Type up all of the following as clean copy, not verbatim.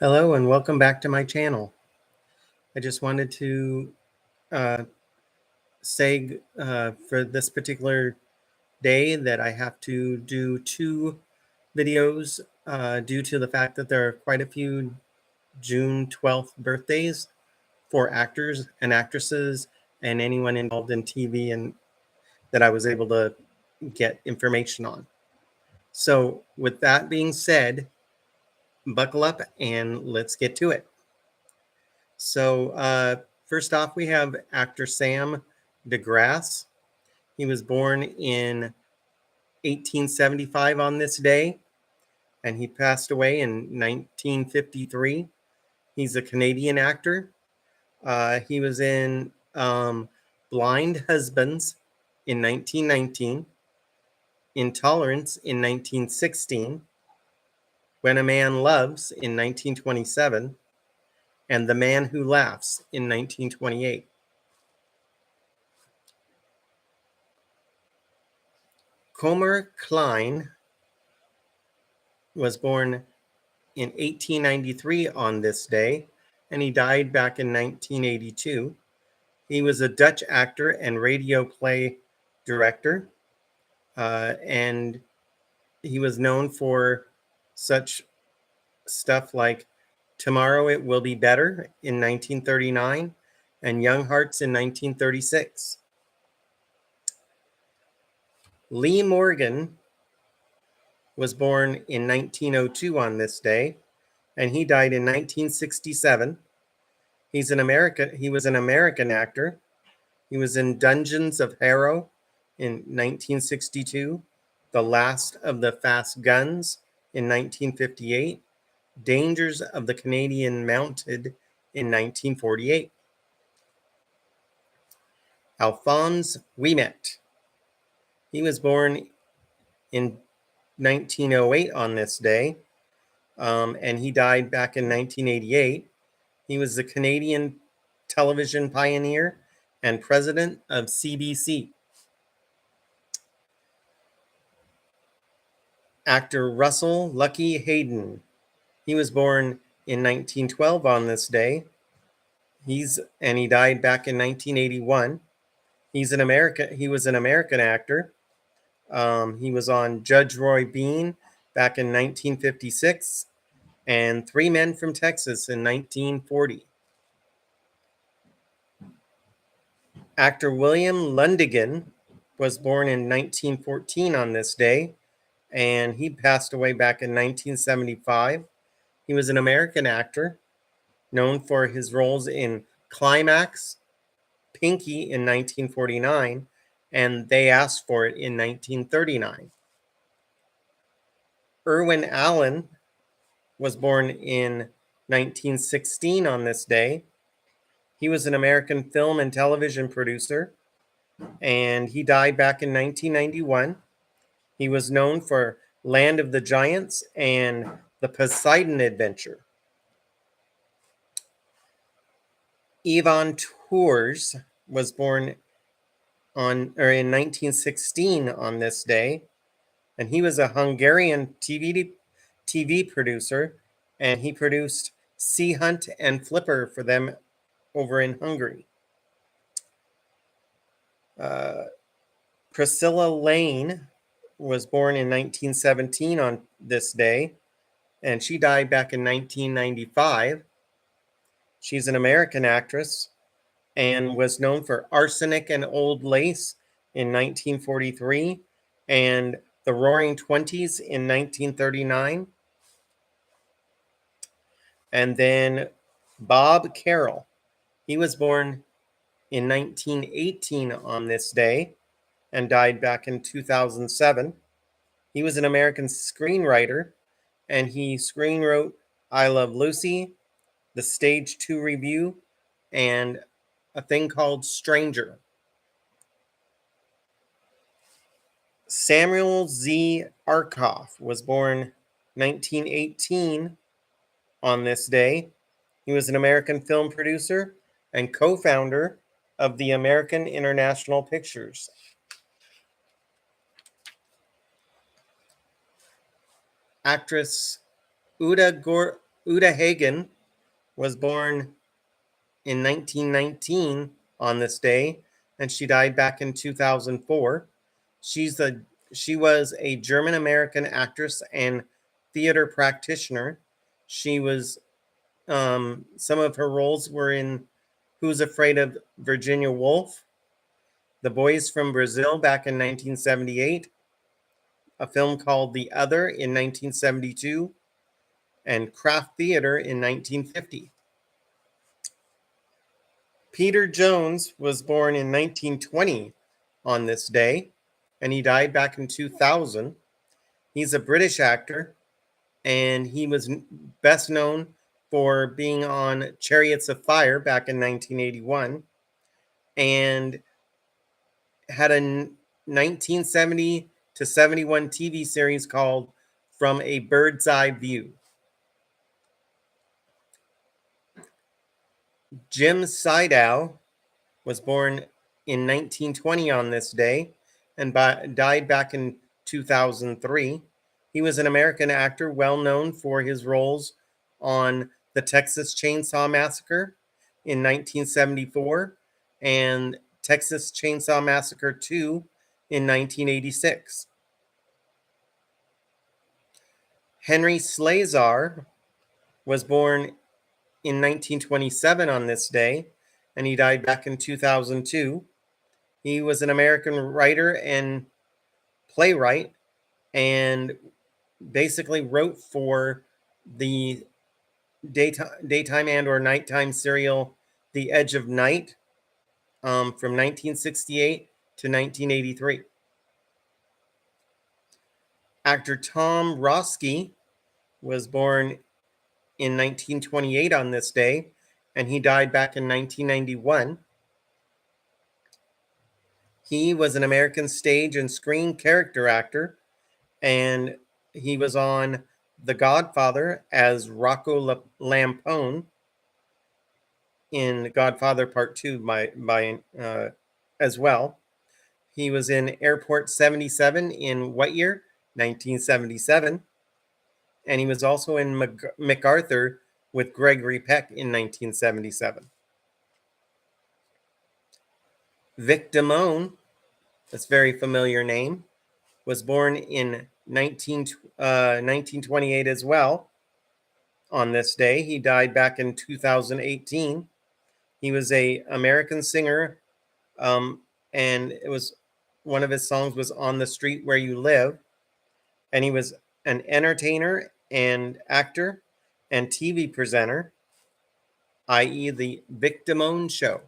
Hello and welcome back to my channel. I just wanted to say for this particular day that I have to do two videos due to the fact that there are quite a few June 12th birthdays for actors and actresses and anyone involved in TV and that I was able to get information on. So with that being said, buckle up and let's get to it. So first off, we have actor Sam Grasse. He was born in 1875 on this day, and he passed away in 1953. He's a Canadian actor. He was in Blind Husbands in 1919, Intolerance in 1916, When a Man Loves in 1927, and The Man Who Laughs in 1928. Kommer Kleijn was born in 1893 on this day, and he died back in 1982. He was a Dutch actor and radio play director, and he was known for such stuff like Tomorrow It Will Be Better in 1939 and Young Hearts in 1936. Lee Morgan was born in 1902 on this day, and he died in 1967. He was an American actor. He was in Dungeons of Harrow in 1962, The Last of the Fast Guns in 1958, Dangers of the Canadian Mounted in 1948. Alphonse Ouimet. He was born in 1908 on this day, and he died back in 1988. He was a Canadian television pioneer and president of CBC. Actor Russell Lucky Hayden. He was born in 1912 on this day. He died back in 1981. He was an American actor. He was on Judge Roy Bean back in 1956 and Three Men from Texas in 1940. Actor William Lundigan was born in 1914 on this day, and he passed away back in 1975. He was an American actor known for his roles in Climax, Pinky in 1949, and They Asked for It in 1939. Irwin Allen was born in 1916 on this day. He was an American film and television producer, and he died back in 1991. He was known for Land of the Giants and The Poseidon Adventure. Ivan Tours was born in 1916 on this day, and he was a Hungarian TV producer, and he produced Sea Hunt and Flipper for them over in Hungary. Priscilla Lane was born in 1917 on this day, and she died back in 1995. She's an American actress and was known for Arsenic and Old Lace in 1943 and The Roaring Twenties in 1939. And then Bob Carroll. He was born in 1918 on this day and died back in 2007. He was an American screenwriter, and he screenwrote I Love Lucy, The Stage 2 Review, and a thing called Stranger. Samuel Z. Arkoff was born 1918 on this day. He was an American film producer and co-founder of the American International Pictures. Actress Uda Uta Hagen was born in 1919 on this day, and she died back in 2004. She was a German American actress and theater practitioner. She was some of her roles were in Who's Afraid of Virginia Woolf, The Boys from Brazil back in 1978, a film called The Other in 1972, and Craft Theater in 1950. Peter Jones was born in 1920 on this day, and he died back in 2000. He's a British actor, and he was best known for being on Chariots of Fire back in 1981, and had a 1970 to 71 TV series called From a Bird's Eye View. Jim Siedow was born in 1920 on this day and died back in 2003. He was an American actor well known for his roles on the Texas Chainsaw Massacre in 1974 and Texas Chainsaw Massacre 2 in 1986. Henry Slesar was born in 1927 on this day, and he died back in 2002. He was an American writer and playwright, and basically wrote for the daytime and or nighttime serial The Edge of Night from 1968 to 1983. Actor Tom Rosqui was born in 1928 on this day, and he died back in 1991. He was an American stage and screen character actor, and he was on The Godfather as Rocco Lampone in Godfather Part 2 as well. He was in Airport 77 in what year? 1977. And he was also in MacArthur with Gregory Peck in 1977. Vic Damone, that's a very familiar name, was born in 1928 as well on this day. He died back in 2018. He was an American singer, and it was one of his songs was On the Street Where You Live. And he was an entertainer and actor and TV presenter, i.e. the Vic Damone Show.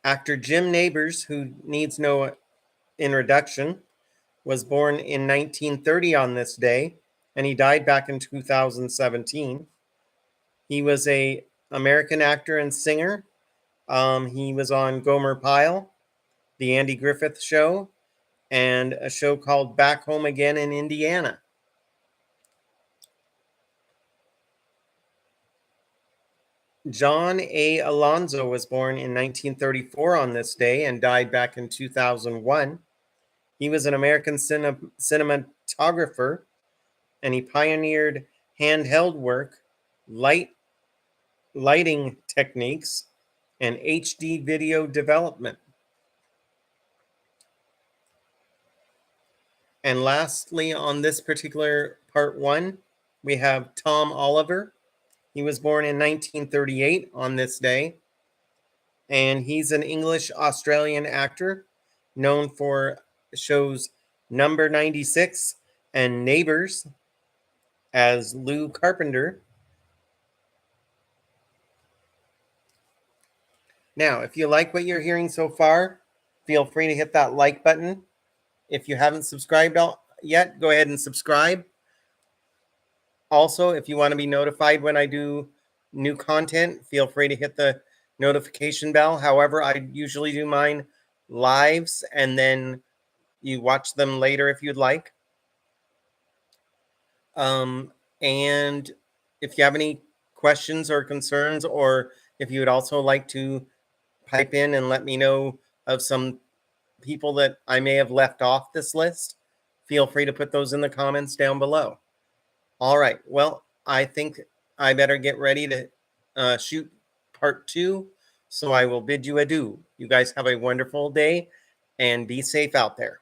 Actor Jim Nabors, who needs no introduction, was born in 1930 on this day, and he died back in 2017. He was an American actor and singer. He was on Gomer Pyle, The Andy Griffith Show, and a show called Back Home Again in Indiana. John A. Alonso was born in 1934 on this day and died back in 2001. He was an American cinematographer, and he pioneered handheld work, lighting techniques, and HD video development. And lastly, on this particular part 1, we have Tom Oliver. He was born in 1938 on this day, and he's an English-Australian actor known for shows Number 96 and Nabors as Lou Carpenter. Now, if you like what you're hearing so far, feel free to hit that like button. If you haven't subscribed yet, go ahead and subscribe. Also, if you want to be notified when I do new content, feel free to hit the notification bell. However, I usually do mine lives, and then you watch them later if you'd like. And if you have any questions or concerns, or if you would also like to pipe in and let me know of some people that I may have left off this list, feel free to put those in the comments down below. All right. Well, I think I better get ready to shoot part 2. So I will bid you adieu. You guys have a wonderful day and be safe out there.